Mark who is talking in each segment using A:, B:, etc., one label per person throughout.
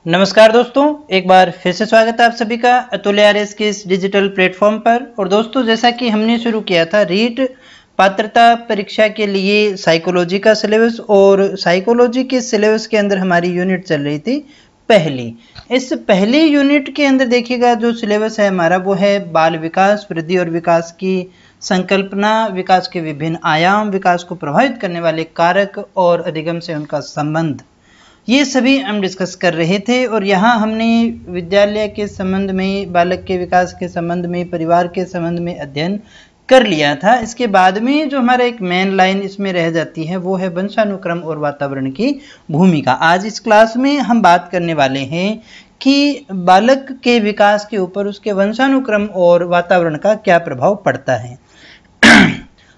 A: नमस्कार दोस्तों, एक बार फिर से स्वागत है आप सभी का अतुल आरएस के इस डिजिटल प्लेटफॉर्म पर। और दोस्तों, जैसा कि हमने शुरू किया था रीट पात्रता परीक्षा के लिए साइकोलॉजी का सिलेबस, और साइकोलॉजी के सिलेबस के अंदर हमारी यूनिट चल रही थी पहली। इस पहली यूनिट के अंदर देखिएगा जो सिलेबस है हमारा वो है बाल विकास, वृद्धि और विकास की संकल्पना, विकास के विभिन्न आयाम, विकास को प्रभावित करने वाले कारक और अधिगम से उनका संबंध, ये सभी हम डिस्कस कर रहे थे। और यहाँ हमने विद्यालय के संबंध में, बालक के विकास के संबंध में, परिवार के संबंध में अध्ययन कर लिया था। इसके बाद में जो हमारा एक मेन लाइन इसमें रह जाती है वो है वंशानुक्रम और वातावरण की भूमिका। आज इस क्लास में हम बात करने वाले हैं कि बालक के विकास के ऊपर उसके वंशानुक्रम और वातावरण का क्या प्रभाव पड़ता है।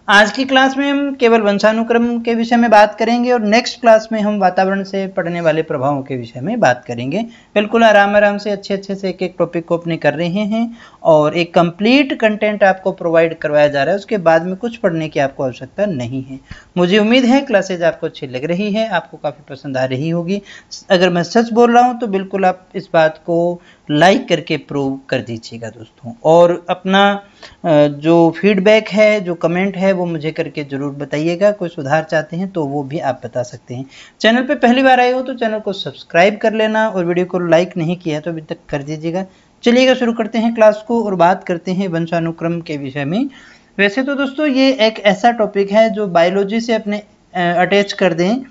A: आज की क्लास में हम केवल वंशानुक्रम के विषय में बात करेंगे और नेक्स्ट क्लास में हम वातावरण से पड़ने वाले प्रभावों के विषय में बात करेंगे। बिल्कुल आराम से अच्छे से एक एक टॉपिक को अपने कर रहे हैं और एक कंप्लीट कंटेंट आपको प्रोवाइड करवाया जा रहा है। उसके बाद में कुछ पढ़ने की आपको आवश्यकता नहीं है। मुझे उम्मीद है क्लासेज आपको अच्छी लग रही है, आपको काफ़ी पसंद आ रही होगी। अगर मैं सच बोल रहा हूँ तो बिल्कुल आप इस बात को लाइक करके प्रूव कर दीजिएगा दोस्तों। और अपना जो फीडबैक है, जो कमेंट है वो मुझे करके जरूर बताइएगा। कोई सुधार चाहते हैं तो वो भी आप बता सकते हैं। चैनल पे पहली बार आए हो तो चैनल को सब्सक्राइब कर लेना और वीडियो को लाइक नहीं किया तो अभी तक कर दीजिएगा। चलिएगा शुरू करते हैं क्लास को और बात करते हैं वंशानुक्रम के विषय में। वैसे तो दोस्तों ये एक ऐसा टॉपिक है जो बायोलॉजी से अपने अटैच कर दें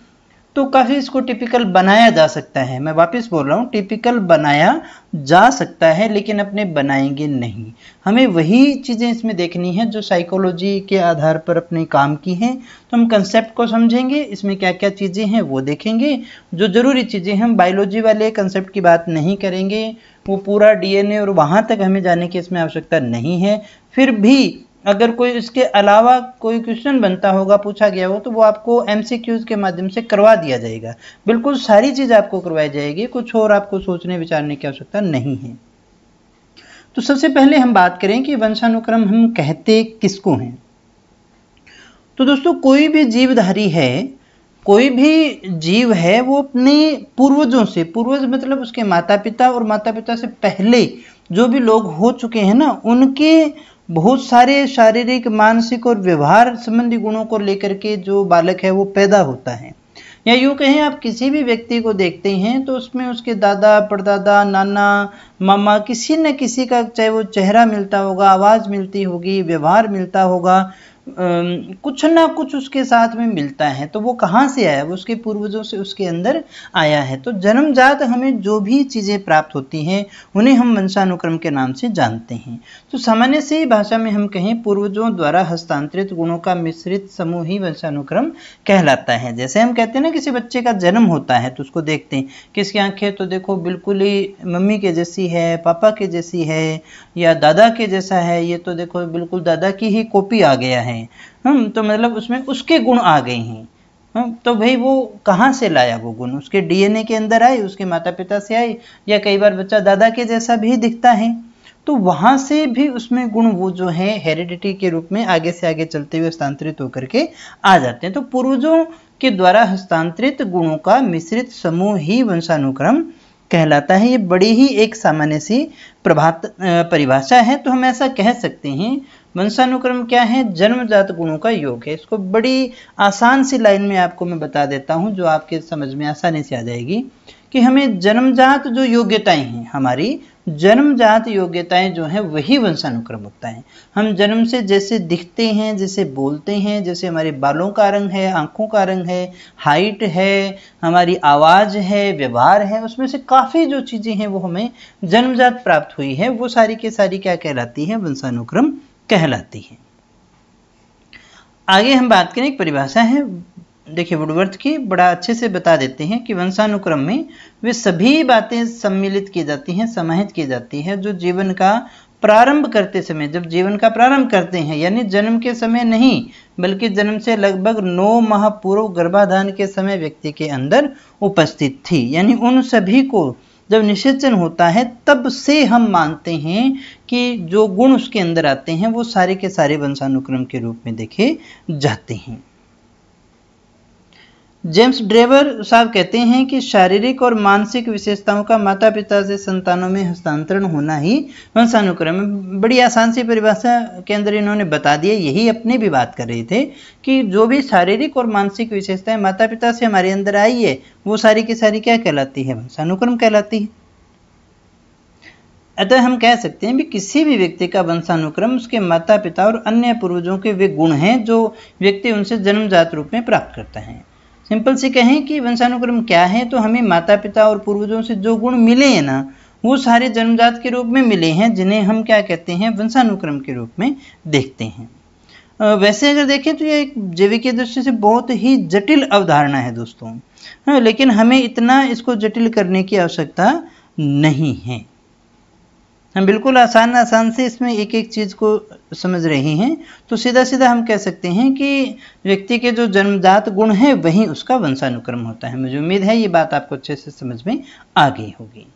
A: तो काफ़ी इसको टिपिकल बनाया जा सकता है। मैं वापस बोल रहा हूँ, टिपिकल बनाया जा सकता है लेकिन अपने बनाएंगे नहीं। हमें वही चीज़ें इसमें देखनी है जो साइकोलॉजी के आधार पर अपने काम की हैं। तो हम कंसेप्ट को समझेंगे, इसमें क्या क्या चीज़ें हैं वो देखेंगे। जो ज़रूरी चीज़ें, हम बायोलॉजी वाले कंसेप्ट की बात नहीं करेंगे, वो पूरा डीएनए और वहाँ तक हमें जाने की इसमें आवश्यकता नहीं है। फिर भी अगर कोई इसके अलावा कोई क्वेश्चन बनता होगा, पूछा गया हो, तो वो आपको एमसीक्यूज के माध्यम से करवा दिया जाएगा। बिल्कुल सारी चीज आपको करवाई जाएगी, कुछ और आपको सोचने विचारने की आवश्यकता नहीं है। तो सबसे पहले हम बात करें कि वंशानुक्रम हम कहते किसको हैं। तो दोस्तों कोई भी जीवधारी है, कोई भी जीव है, वो अपने पूर्वजों से, पूर्वज मतलब उसके माता पिता और माता पिता से पहले जो भी लोग हो चुके हैं ना, उनके बहुत सारे शारीरिक, मानसिक और व्यवहार संबंधी गुणों को लेकर के जो बालक है वो पैदा होता है। या यूँ कहें, आप किसी भी व्यक्ति को देखते हैं तो उसमें उसके दादा, परदादा, नाना, मामा, किसी न किसी का चाहे वो चेहरा मिलता होगा, आवाज़ मिलती होगी, व्यवहार मिलता होगा, कुछ ना कुछ उसके साथ में मिलता है। तो वो कहाँ से आया? वो उसके पूर्वजों से उसके अंदर आया है। तो जन्मजात हमें जो भी चीज़ें प्राप्त होती हैं उन्हें हम वंशानुक्रम के नाम से जानते हैं। तो सामान्य से भाषा में हम कहें, पूर्वजों द्वारा हस्तांतरित गुणों का मिश्रित समूह ही वंशानुक्रम कहलाता है। जैसे हम कहते हैं ना, किसी बच्चे का जन्म होता है तो उसको देखते हैं, किसकी आंखें तो देखो बिल्कुल ही मम्मी के जैसी है, पापा के जैसी है, या दादा के जैसा है, ये तो देखो बिल्कुल दादा की ही कॉपी आ गया है। तो मतलब उसमें उसके गुण आ गए हैं। तो भाई वो कहाँ से लाया वो गुण? उसके डीएनए के अंदर आए, उसके माता पिता से आए, या कई बार बच्चा दादा के जैसा भी दिखता है तो वहां से भी उसमें गुण वो जो है हेरिडिटी के रूप में आगे से आगे चलते हुए हस्तांतरित होकर के आ जाते हैं। तो पूर्वजों के द्वारा हस्तांतरित गुणों का मिश्रित समूह ही वंशानुक्रम कहलाता है। ये बड़ी ही एक सामान्य सी परिभाषा है। तो हम ऐसा कह सकते हैं, वंशानुक्रम क्या है? जन्मजात गुणों का योग है। इसको बड़ी आसान सी लाइन में आपको मैं बता देता हूं जो आपके समझ में आसानी से आ जाएगी कि हमें जन्मजात जो योग्यताएं हैं, हमारी जन्मजात योग्यताएं जो हैं वही वंशानुक्रम होता है। हम जन्म से जैसे दिखते हैं, जैसे बोलते हैं, जैसे हमारे बालों का रंग है, आंखों का रंग है, हाइट है, हमारी आवाज़ है, व्यवहार है, उसमें से काफ़ी जो चीज़ें हैं वो हमें जन्मजात प्राप्त हुई है, वो सारी की सारी क्या कहलाती है? वंशानुक्रम कहलाती है। आगे हम बात करें, एक परिभाषा है, देखिए वुडवर्थ की, बड़ा अच्छे से बता देते हैं कि वंशानुक्रम में वे सभी बातें सम्मिलित की जाती हैं, समाहित की जाती है जो जीवन का प्रारंभ करते समय, जब जीवन का प्रारंभ करते हैं, यानी जन्म के समय नहीं बल्कि जन्म से लगभग 9 माह पूर्व गर्भाधान के समय व्यक्ति के अंदर उपस्थित थी। यानी उन सभी को जब निषेचन होता है तब से हम मानते हैं कि जो गुण उसके अंदर आते हैं वो सारे के सारे वंशानुक्रम के रूप में देखे जाते हैं। जेम्स ड्रेवर साहब कहते हैं कि शारीरिक और मानसिक विशेषताओं का माता पिता से संतानों में हस्तांतरण होना ही वंशानुक्रम है। बड़ी आसान सी परिभाषा के अंदर इन्होंने बता दिया, यही अपनी भी बात कर रहे थे कि जो भी शारीरिक और मानसिक विशेषताएं माता पिता से हमारे अंदर आई है वो सारी की सारी क्या कहलाती है, वंशानुक्रम कहलाती है। अतः हम कह सकते हैं भी किसी भी व्यक्ति का वंशानुक्रम उसके माता पिता और अन्य पूर्वजों के वे गुण हैं जो व्यक्ति उनसे जन्मजात रूप में प्राप्त करता है। सिंपल से कहें कि वंशानुक्रम क्या है, तो हमें माता पिता और पूर्वजों से जो गुण मिले हैं ना वो सारे जन्मजात के रूप में मिले हैं, जिन्हें हम क्या कहते हैं, वंशानुक्रम के रूप में देखते हैं। वैसे अगर देखें तो ये एक जैविक दृष्टि से बहुत ही जटिल अवधारणा है दोस्तों, लेकिन हमें इतना इसको जटिल करने की आवश्यकता नहीं है। हम बिल्कुल आसान से इसमें एक एक चीज को समझ रहे हैं, तो सीधा सीधा हम कह सकते हैं कि व्यक्ति के जो जन्मजात गुण हैं वही उसका वंशानुक्रम होता है। मुझे उम्मीद है ये बात आपको अच्छे से समझ में आ गई होगी।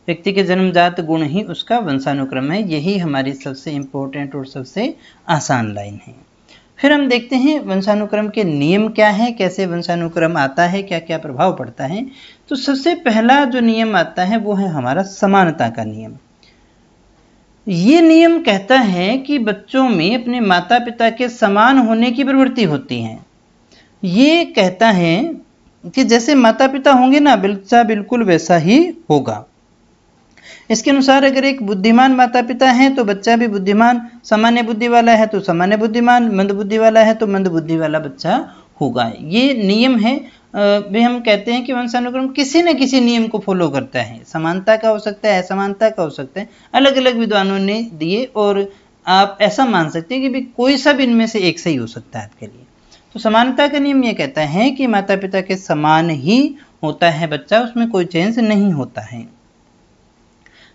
A: व्यक्ति के जन्मजात गुण ही उसका वंशानुक्रम है, यही हमारी सबसे इंपॉर्टेंट और सबसे आसान लाइन है। फिर हम देखते हैं वंशानुक्रम के नियम क्या है, कैसे वंशानुक्रम आता है, क्या क्या प्रभाव पड़ता है। तो सबसे पहला जो नियम आता है वो है हमारा समानता का नियम। ये नियम कहता है कि बच्चों में अपने माता पिता के समान होने की प्रवृत्ति होती है। ये कहता है कि जैसे माता पिता होंगे ना, बच्चा बिल्कुल वैसा ही होगा। इसके अनुसार अगर एक बुद्धिमान माता पिता है तो बच्चा भी बुद्धिमान, सामान्य बुद्धि वाला है तो सामान्य बुद्धिमान, मंद बुद्धि वाला है तो मंद बुद्धि वाला बच्चा होगा। ये नियम है। भी हम कहते हैं कि वंशानुक्रम किसी न किसी नियम को फॉलो करता है। समानता का हो सकता है, असमानता का हो सकता है, अलग अलग विद्वानों ने दिए, और आप ऐसा मान सकते हैं कि भी कोई सा भी इनमें से एक सही हो सकता है आपके लिए। तो समानता का नियम ये कहता है कि माता पिता के समान ही होता है बच्चा, उसमें कोई चेंज नहीं होता है।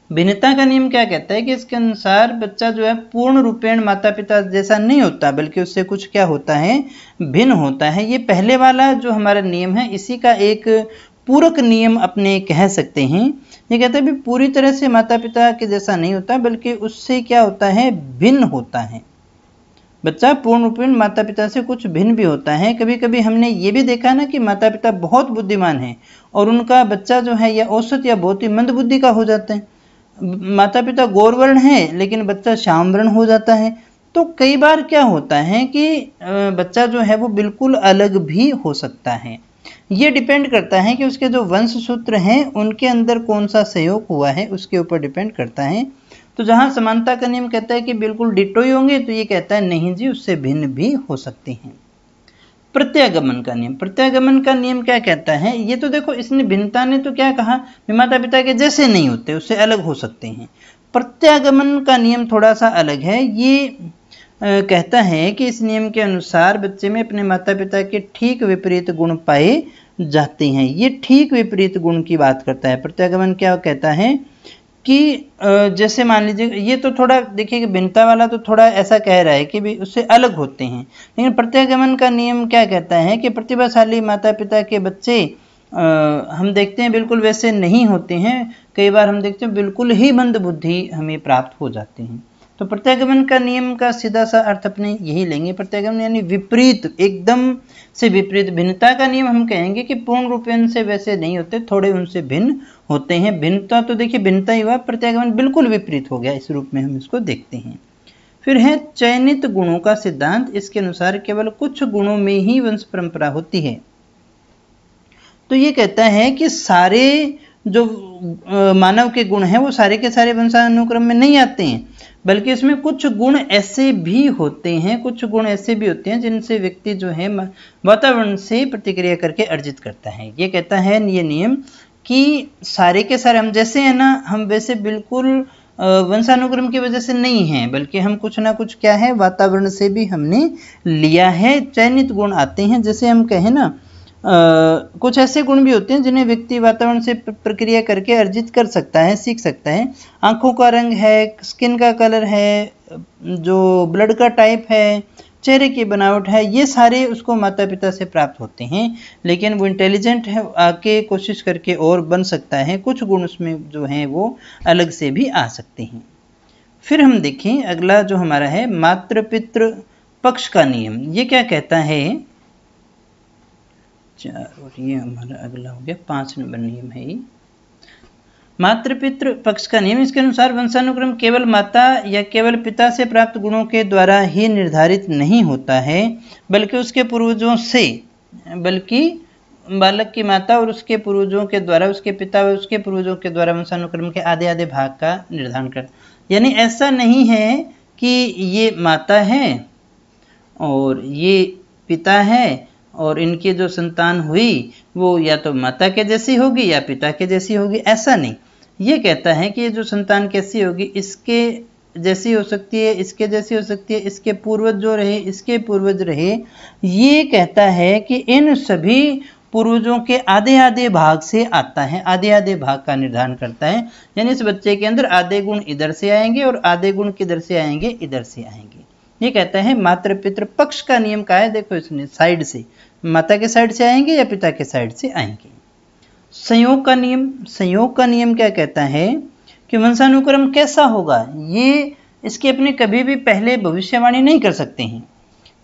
A: भिन्नता का नियम क्या कहता है कि इसके अनुसार बच्चा जो है पूर्ण रूपेण माता पिता जैसा नहीं होता, बल्कि उससे कुछ क्या होता है, भिन्न होता है। ये पहले वाला जो हमारा नियम है इसी का एक पूरक नियम अपने कह सकते हैं। ये कहता है भी पूरी तरह से माता पिता के जैसा नहीं होता, बल्कि उससे क्या होता है, भिन्न होता है। बच्चा पूर्ण रूपेण माता पिता से कुछ भिन्न भी होता है। कभी कभी हमने ये भी देखा ना कि माता पिता बहुत बुद्धिमान है और उनका बच्चा जो है या औसत या बहुत ही मंद बुद्धि का हो जाता है। माता पिता गौरवर्ण है लेकिन बच्चा श्यामवर्ण हो जाता है। तो कई बार क्या होता है कि बच्चा जो है वो बिल्कुल अलग भी हो सकता है। ये डिपेंड करता है कि उसके जो वंश सूत्र हैं उनके अंदर कौन सा सहयोग हुआ है, उसके ऊपर डिपेंड करता है। तो जहां समानता का नियम कहता है कि बिल्कुल डिट्टो ही होंगे, तो ये कहता है नहीं जी, उससे भिन्न भी हो सकते हैं। प्रत्यागमन का नियम, प्रत्यागमन का नियम क्या कहता है, ये तो देखो इसने भिन्नता ने तो क्या कहा, माता पिता के जैसे नहीं होते, उससे अलग हो सकते हैं। प्रत्यागमन का नियम थोड़ा सा अलग है। ये कहता है कि इस नियम के अनुसार बच्चे में अपने माता पिता के ठीक विपरीत गुण पाए जाते हैं। ये ठीक विपरीत गुण की बात करता है। प्रत्यागमन क्या कहता है कि जैसे मान लीजिए, ये तो थोड़ा देखिए कि भिन्नता वाला तो थोड़ा ऐसा कह रहा है कि भी उससे अलग होते हैं, लेकिन प्रत्यागमन का नियम क्या कहता है कि प्रतिभाशाली माता पिता के बच्चे हम देखते हैं बिल्कुल वैसे नहीं होते हैं। कई बार हम देखते हैं बिल्कुल ही मंद बुद्धि हमें प्राप्त हो जाते हैं। तो प्रत्यागमन का नियम का सीधा सा अर्थ अपने यही लेंगे। प्रत्यागमन यानी विपरीत, एकदम से विपरीत। भिन्नता का नियम हम कहेंगे कि पूर्ण रूपेण से वैसे नहीं होते, थोड़े उनसे भिन्न होते हैं। भिन्नता तो देखिए भिन्नता ही हुआ, प्रत्यागमन बिल्कुल विपरीत हो गया, इस रूप में हम इसको देखते हैं। फिर है चयनित गुणों का सिद्धांत। इसके अनुसार केवल कुछ गुणों में ही वंश परंपरा होती है। तो ये कहता है कि सारे जो मानव के गुण हैं वो सारे के सारे वंशानुक्रम में नहीं आते हैं, बल्कि इसमें कुछ गुण ऐसे भी होते हैं, कुछ गुण ऐसे भी होते हैं जिनसे व्यक्ति जो है वातावरण से प्रतिक्रिया करके अर्जित करता है। ये कहता है ये नियम कि सारे के सारे हम जैसे हैं ना, हम वैसे बिल्कुल वंशानुक्रम की वजह से नहीं है, बल्कि हम कुछ ना कुछ क्या है, वातावरण से भी हमने लिया है। चयनित गुण आते हैं, जैसे हम कहें ना कुछ ऐसे गुण भी होते हैं जिन्हें व्यक्ति वातावरण से प्रक्रिया करके अर्जित कर सकता है, सीख सकता है। आंखों का रंग है, स्किन का कलर है, जो ब्लड का टाइप है, चेहरे की बनावट है, ये सारे उसको माता पिता से प्राप्त होते हैं। लेकिन वो इंटेलिजेंट है, आके कोशिश करके और बन सकता है। कुछ गुण उसमें जो हैं वो अलग से भी आ सकते हैं। फिर हम देखें अगला जो हमारा है मातृ पितृ पक्ष का नियम। ये क्या कहता है, 4 और ये हमारा अगला हो गया 5 नंबर नियम है ये। मातृ पितृ पक्ष का नियम, इसके अनुसार वंशानुक्रम केवल माता या केवल पिता से प्राप्त गुणों के द्वारा ही निर्धारित नहीं होता है, बल्कि उसके पूर्वजों से, बल्कि बालक की माता और उसके पूर्वजों के द्वारा, उसके पिता और उसके पूर्वजों के द्वारा वंशानुक्रम के आधे आधे भाग का निर्धारण कर। यानी ऐसा नहीं है कि ये माता है और ये पिता है और इनकी जो संतान हुई वो या तो माता के जैसी होगी या पिता के जैसी होगी, ऐसा नहीं। ये कहता है कि ये जो संतान कैसी होगी, इसके जैसी हो सकती है, इसके जैसी हो सकती है, इसके पूर्वज जो रहे इसके पूर्वज रहे। ये कहता है कि इन सभी पूर्वजों के आधे आधे भाग से आता है, आधे आधे भाग का निर्धारण करता है। यानी इस बच्चे के अंदर आधे गुण इधर से आएंगे और आधे गुण किधर से आएंगे, इधर से आएंगे। ये कहता है मातृ पितृ पक्ष का नियम का है। देखो इसने साइड से, माता के साइड से आएंगे या पिता के साइड से आएंगे। संयोग का नियम, संयोग का नियम क्या कहता है कि वंशानुक्रम कैसा होगा, ये इसकी अपने कभी भी पहले भविष्यवाणी नहीं कर सकते हैं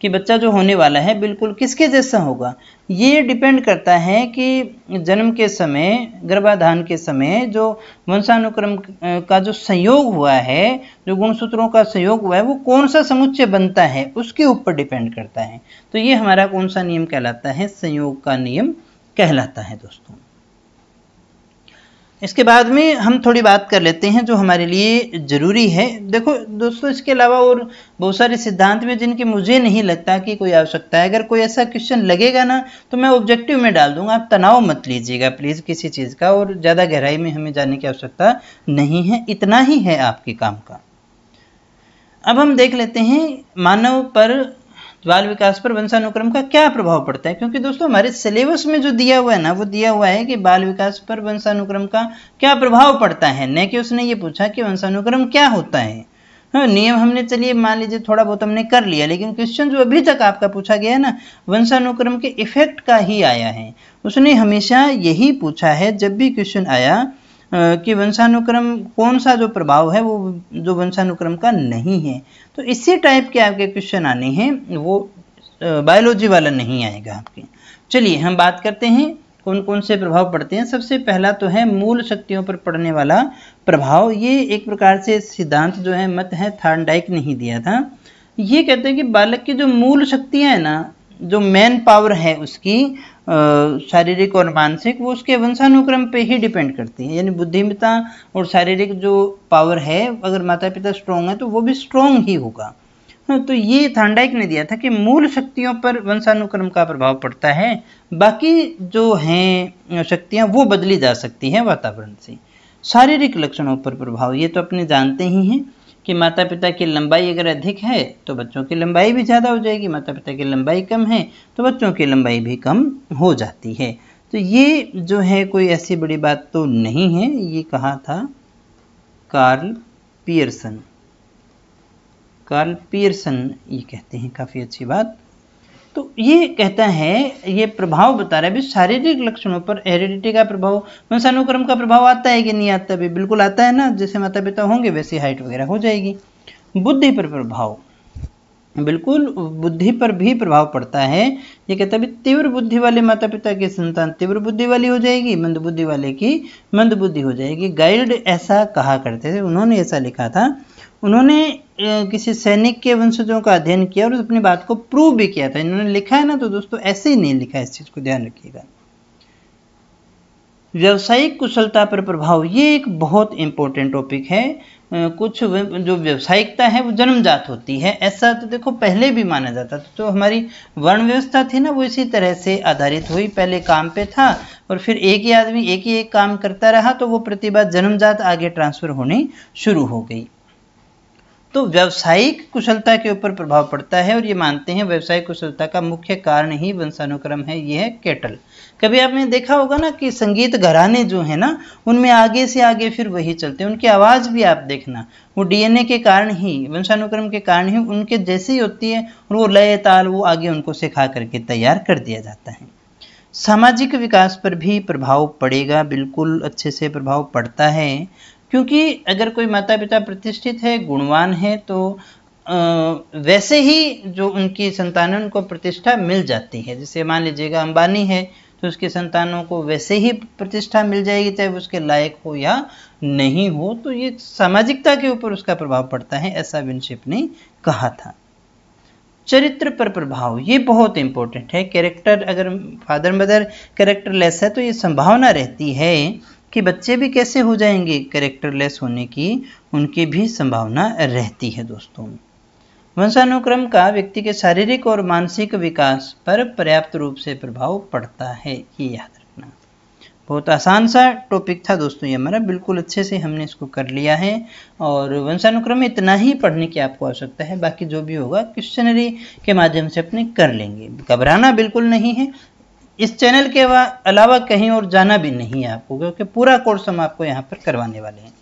A: कि बच्चा जो होने वाला है बिल्कुल किसके जैसा होगा। ये डिपेंड करता है कि जन्म के समय, गर्भाधान के समय जो वंशानुक्रम का जो संयोग हुआ है, जो गुणसूत्रों का संयोग हुआ है, वो कौन सा समुच्चय बनता है उसके ऊपर डिपेंड करता है। तो ये हमारा कौन सा नियम कहलाता है, संयोग का नियम कहलाता है दोस्तों। इसके बाद में हम थोड़ी बात कर लेते हैं जो हमारे लिए जरूरी है। देखो दोस्तों, इसके अलावा और बहुत सारे सिद्धांत में जिनकी मुझे नहीं लगता कि कोई आवश्यकता है। अगर कोई ऐसा क्वेश्चन लगेगा ना तो मैं ऑब्जेक्टिव में डाल दूंगा, आप तनाव मत लीजिएगा प्लीज किसी चीज का, और ज्यादा गहराई में हमें जाने की आवश्यकता नहीं है, इतना ही है आपके काम का। अब हम देख लेते हैं मानव पर, बाल विकास पर वंशानुक्रम का क्या प्रभाव पड़ता है। क्योंकि दोस्तों हमारे सिलेबस में जो दिया हुआ है ना, वो दिया हुआ है कि बाल विकास पर वंशानुक्रम का क्या प्रभाव पड़ता है, न कि उसने ये पूछा कि वंशानुक्रम क्या होता है। हाँ, नियम हमने चलिए मान लीजिए थोड़ा बहुत हमने कर लिया, लेकिन क्वेश्चन जो अभी तक आपका पूछा गया है ना, वंशानुक्रम के इफेक्ट का ही आया है। उसने हमेशा यही पूछा है जब भी क्वेश्चन आया कि वंशानुक्रम कौन सा जो प्रभाव है वो जो वंशानुक्रम का नहीं है। तो इसी टाइप के आपके क्वेश्चन आने हैं, वो बायोलॉजी वाला नहीं आएगा आपके। चलिए हम बात करते हैं कौन कौन से प्रभाव पड़ते हैं। सबसे पहला तो है मूल शक्तियों पर पड़ने वाला प्रभाव। ये एक प्रकार से सिद्धांत जो है, मत है, थार्नडाइक ने ही दिया था। ये कहते हैं कि बालक की जो मूल शक्तियां है ना, जो मेन पावर है उसकी शारीरिक और मानसिक, वो उसके वंशानुक्रम पे ही डिपेंड करती है। यानी बुद्धिमत्ता और शारीरिक जो पावर है, अगर माता पिता स्ट्रॉन्ग है तो वो भी स्ट्रॉन्ग ही होगा। तो ये थार्नडाइक ने दिया था कि मूल शक्तियों पर वंशानुक्रम का प्रभाव पड़ता है, बाकी जो हैं शक्तियां वो बदली जा सकती हैं वातावरण से। शारीरिक लक्षणों पर प्रभाव, ये तो अपने जानते ही हैं कि माता पिता की लंबाई अगर अधिक है तो बच्चों की लंबाई भी ज़्यादा हो जाएगी, माता पिता की लंबाई कम है तो बच्चों की लंबाई भी कम हो जाती है। तो ये जो है कोई ऐसी बड़ी बात तो नहीं है, ये कहा था कार्ल पियर्सन। कार्ल पियर्सन ये कहते हैं, काफ़ी अच्छी बात। तो ये कहता है, ये प्रभाव बता रहा है भी शारीरिक लक्षणों पर हेरिडिटी का प्रभाव, वंशानुक्रम का प्रभाव आता है कि नहीं आता भी, बिल्कुल आता है ना। जैसे माता पिता होंगे वैसी हाइट वगैरह हो जाएगी। बुद्धि पर प्रभाव, बिल्कुल बुद्धि पर भी प्रभाव पड़ता है। ये कहता है तीव्र बुद्धि वाले माता पिता की संतान तीव्र बुद्धि वाली हो जाएगी, मंद बुद्धि वाले की मंद बुद्धि हो जाएगी। गाइड ऐसा कहा करते थे, उन्होंने ऐसा लिखा था। उन्होंने किसी सैनिक के वंशजों का अध्ययन किया और अपनी बात को प्रूव भी किया था। इन्होंने लिखा है ना, तो दोस्तों ऐसे ही नहीं लिखा है, इस चीज को ध्यान रखिएगा। व्यावसायिक कुशलता पर प्रभाव, ये एक बहुत इंपॉर्टेंट टॉपिक है। कुछ जो व्यावसायिकता है वो जन्मजात होती है, ऐसा तो देखो पहले भी माना जाता था। तो हमारी वर्ण व्यवस्था थी ना, वो इसी तरह से आधारित हुई। पहले काम पे था और फिर एक ही आदमी एक ही एक काम करता रहा, तो वो प्रतिभा जन्मजात आगे ट्रांसफर होनी शुरू हो गई। तो व्यावसायिक कुशलता के ऊपर प्रभाव पड़ता है, और ये मानते हैं व्यावसायिक कुशलता का मुख्य कारण ही वंशानुक्रम है। ये है केटल। कभी आपने देखा होगा ना कि संगीत घराने जो है ना, उनमें आगे से आगे फिर वही चलते हैं। उनकी आवाज भी आप देखना, वो डीएनए के कारण ही, वंशानुक्रम के कारण ही उनके जैसी होती है, और वो लय ताल वो आगे उनको सिखा करके तैयार कर दिया जाता है। सामाजिक विकास पर भी प्रभाव पड़ेगा, बिल्कुल अच्छे से प्रभाव पड़ता है। क्योंकि अगर कोई माता पिता प्रतिष्ठित है, गुणवान है, तो वैसे ही जो उनकी संतान है उनको प्रतिष्ठा मिल जाती है। जैसे मान लीजिएगा अंबानी है तो उसके संतानों को वैसे ही प्रतिष्ठा मिल जाएगी, चाहे वो उसके लायक हो या नहीं हो। तो ये सामाजिकता के ऊपर उसका प्रभाव पड़ता है, ऐसा विनशिप ने कहा था। चरित्र पर प्रभाव, ये बहुत इंपॉर्टेंट है। कैरेक्टर, अगर फादर मदर कैरेक्टरलेस है तो ये संभावना रहती है कि बच्चे भी कैसे हो जाएंगे, कैरेक्टरलेस होने की उनकी भी संभावना रहती है दोस्तों। वंशानुक्रम का व्यक्ति के शारीरिक और मानसिक विकास पर पर्याप्त रूप से प्रभाव पड़ता है, ये याद रखना। बहुत आसान सा टॉपिक था दोस्तों ये हमारा, बिल्कुल अच्छे से हमने इसको कर लिया है। और वंशानुक्रम में इतना ही पढ़ने की आपको आवश्यकता है, बाकी जो भी होगा क्वेश्चनरी के माध्यम से अपने कर लेंगे। घबराना बिल्कुल नहीं है, इस चैनल के अलावा कहीं और जाना भी नहीं है आपको, क्योंकि पूरा कोर्स हम आपको यहाँ पर करवाने वाले हैं।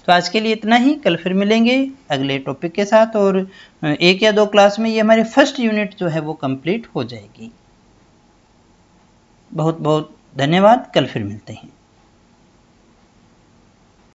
A: तो आज के लिए इतना ही, कल फिर मिलेंगे अगले टॉपिक के साथ, और 1 या 2 क्लास में ये हमारी फर्स्ट यूनिट जो है वो कंप्लीट हो जाएगी। बहुत बहुत धन्यवाद, कल फिर मिलते हैं।